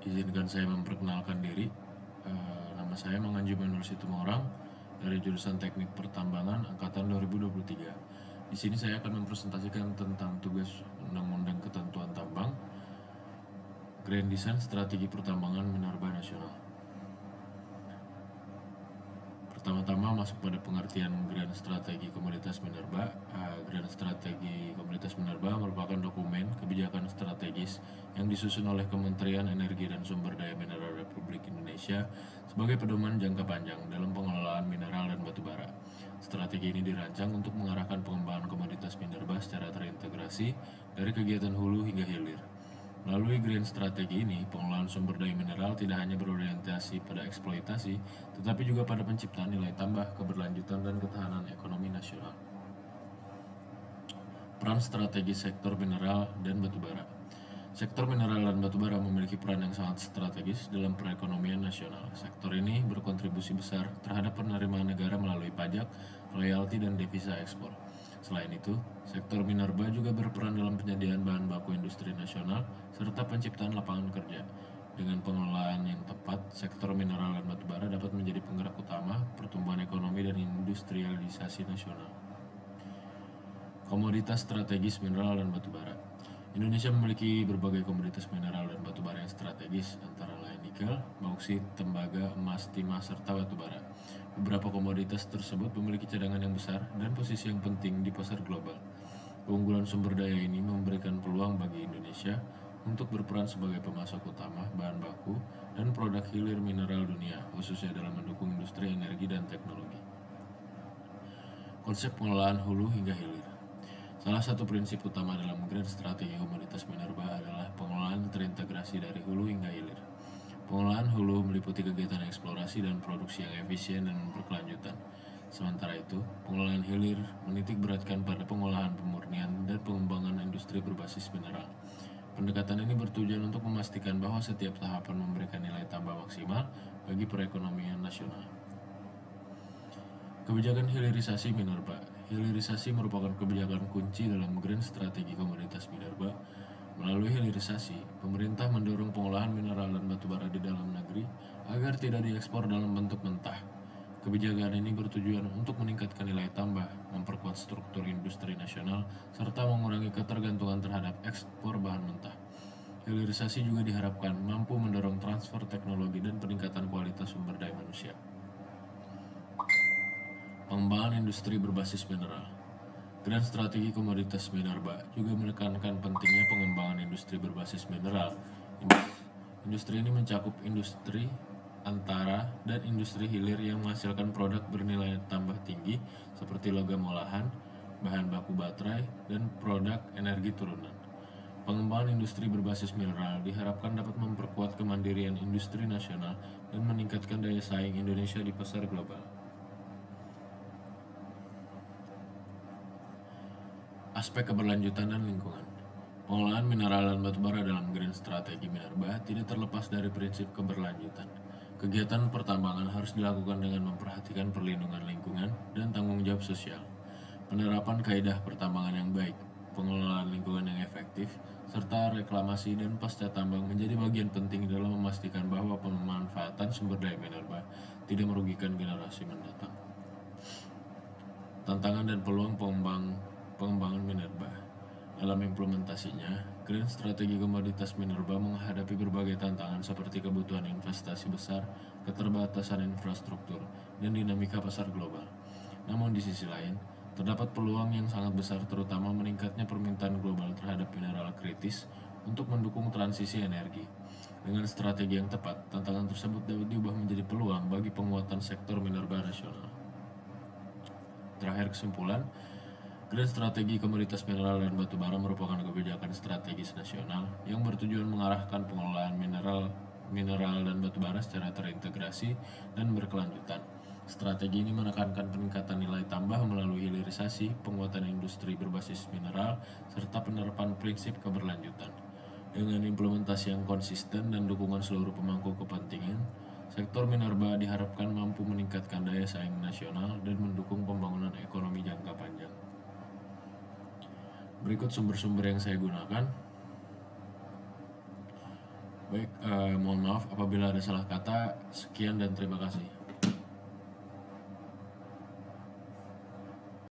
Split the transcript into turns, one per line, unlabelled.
Izinkan saya memperkenalkan diri. Nama saya Manganjuma Nur Situmorang dari jurusan Teknik Pertambangan angkatan 2023. Di sini saya akan mempresentasikan tentang tugas Undang-Undang Ketentuan Tambang, Grand Design Strategi Pertambangan Minerba Nasional. Pertama-tama masuk pada pengertian Grand Strategi Komoditas Minerba. Grand Strategi Komoditas Minerba merupakan dokumen kebijakan strategis yang disusun oleh Kementerian Energi dan Sumber Daya Mineral Republik Indonesia sebagai pedoman jangka panjang dalam pengelolaan mineral dan batu bara. Strategi ini dirancang untuk mengarahkan pengembangan komoditas minerba secara terintegrasi dari kegiatan hulu hingga hilir. Melalui Grand Strategi ini, pengelolaan sumber daya mineral tidak hanya berorientasi pada eksploitasi, tetapi juga pada penciptaan nilai tambah, keberlanjutan, dan ketahanan ekonomi nasional. Peran strategi sektor mineral dan batubara. Sektor mineral dan batubara memiliki peran yang sangat strategis dalam perekonomian nasional. Sektor ini berkontribusi besar terhadap penerimaan negara melalui pajak, royalti, dan devisa ekspor. Selain itu, sektor minerba juga berperan dalam penyediaan bahan baku industri nasional serta penciptaan lapangan kerja. Dengan pengelolaan yang tepat, sektor mineral dan batubara dapat menjadi penggerak utama pertumbuhan ekonomi dan industrialisasi nasional. Komoditas strategis mineral dan batubara. Indonesia memiliki berbagai komoditas mineral dan batubara yang strategis, antara lain nikel, bauksit, tembaga, emas, timah, serta batubara. Beberapa komoditas tersebut memiliki cadangan yang besar dan posisi yang penting di pasar global. Keunggulan sumber daya ini memberikan peluang bagi Indonesia untuk berperan sebagai pemasok utama bahan baku dan produk hilir mineral dunia, khususnya dalam mendukung industri energi dan teknologi. Konsep pengelolaan hulu hingga hilir. Salah satu prinsip utama dalam Grand Strategi Komoditas Minerba adalah pengelolaan terintegrasi dari hulu hingga hilir. Pengelolaan hulu meliputi kegiatan eksplorasi dan produksi yang efisien dan berkelanjutan. Sementara itu, pengelolaan hilir menitik beratkan pada pengolahan pemurnian dan pengembangan industri berbasis mineral. Pendekatan ini bertujuan untuk memastikan bahwa setiap tahapan memberikan nilai tambah maksimal bagi perekonomian nasional. Kebijakan hilirisasi minerba. Hilirisasi merupakan kebijakan kunci dalam Grand Strategi Komoditas Minerba. Melalui hilirisasi, pemerintah mendorong pengolahan mineral dan batubara di dalam negeri agar tidak diekspor dalam bentuk mentah. Kebijakan ini bertujuan untuk meningkatkan nilai tambah, memperkuat struktur industri nasional, serta mengurangi ketergantungan terhadap ekspor bahan mentah. Hilirisasi juga diharapkan mampu mendorong transfer teknologi dan peningkatan kualitas sumber daya manusia. Pengembangan industri berbasis mineral. Grand Strategi Komoditas Minerba juga menekankan pentingnya pengembangan industri berbasis mineral. Industri ini mencakup industri antara dan industri hilir yang menghasilkan produk bernilai tambah tinggi seperti logam olahan, bahan baku baterai, dan produk energi turunan. Pengembangan industri berbasis mineral diharapkan dapat memperkuat kemandirian industri nasional dan meningkatkan daya saing Indonesia di pasar global. Aspek keberlanjutan dan lingkungan. Pengolahan mineral dan batubara dalam Grand Strategi Minerba tidak terlepas dari prinsip keberlanjutan. Kegiatan pertambangan harus dilakukan dengan memperhatikan perlindungan lingkungan dan tanggung jawab sosial. Penerapan kaidah pertambangan yang baik, pengelolaan lingkungan yang efektif, serta reklamasi dan pasca tambang menjadi bagian penting dalam memastikan bahwa pemanfaatan sumber daya minerba tidak merugikan generasi mendatang. Tantangan dan peluang pengembangan minerba. Dalam implementasinya, Grand Strategi Komoditas Minerba menghadapi berbagai tantangan seperti kebutuhan investasi besar, keterbatasan infrastruktur, dan dinamika pasar global. Namun di sisi lain, terdapat peluang yang sangat besar terutama meningkatnya permintaan global terhadap mineral kritis untuk mendukung transisi energi. Dengan strategi yang tepat, tantangan tersebut dapat diubah menjadi peluang bagi penguatan sektor minerba nasional. Terakhir kesimpulan, Grand Strategi Komoditas Mineral dan Batubara merupakan kebijakan strategis nasional yang bertujuan mengarahkan pengelolaan mineral dan batubara secara terintegrasi dan berkelanjutan. Strategi ini menekankan peningkatan nilai tambah melalui hilirisasi, penguatan industri berbasis mineral, serta penerapan prinsip keberlanjutan. Dengan implementasi yang konsisten dan dukungan seluruh pemangku kepentingan, sektor minerba diharapkan mampu meningkatkan daya saing nasional dan mendukung pembangunan ekonomi jangka panjang. Berikut sumber-sumber yang saya gunakan. Baik, mohon maaf apabila ada salah kata. Sekian dan terima kasih.